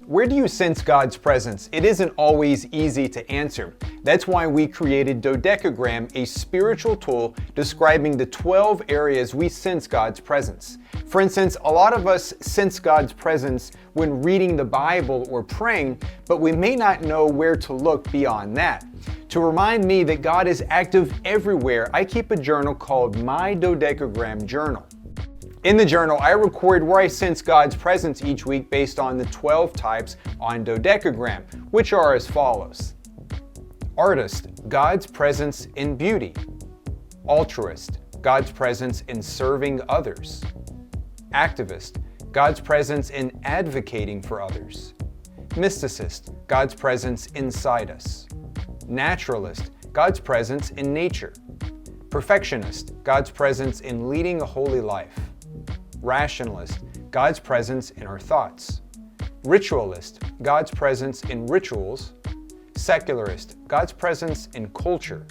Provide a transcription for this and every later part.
Where do you sense God's presence? It isn't always easy to answer. That's why we created Dodecagram, a spiritual tool describing the 12 areas we sense God's presence. For instance, a lot of us sense God's presence when reading the Bible or praying, but we may not know where to look beyond that. To remind me that God is active everywhere, I keep a journal called My Dodecagram Journal. In the journal, I record where I sense God's presence each week based on the 12 types on Dodecagram, which are as follows. Artist, God's presence in beauty. Altruist, God's presence in serving others. Activist, God's presence in advocating for others. Mysticist, God's presence inside us. Naturalist, God's presence in nature. Perfectionist, God's presence in leading a holy life. Rationalist, God's presence in our thoughts. Ritualist, God's presence in rituals. Secularist, God's presence in culture.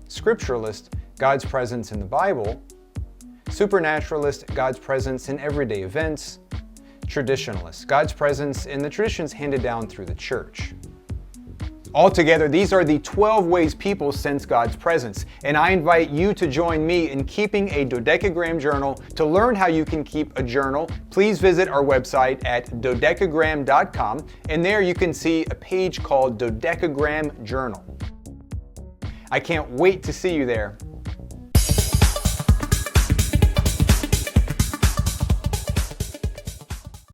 Scripturalist, God's presence in the Bible. Supernaturalist, God's presence in everyday events. Traditionalist, God's presence in the traditions handed down through the church. Altogether, these are the 12 ways people sense God's presence, and I invite you to join me in keeping a Dodecagram journal. To learn how you can keep a journal, please visit our website at dodecagram.com, and there you can see a page called Dodecagram Journal. I can't wait to see you there.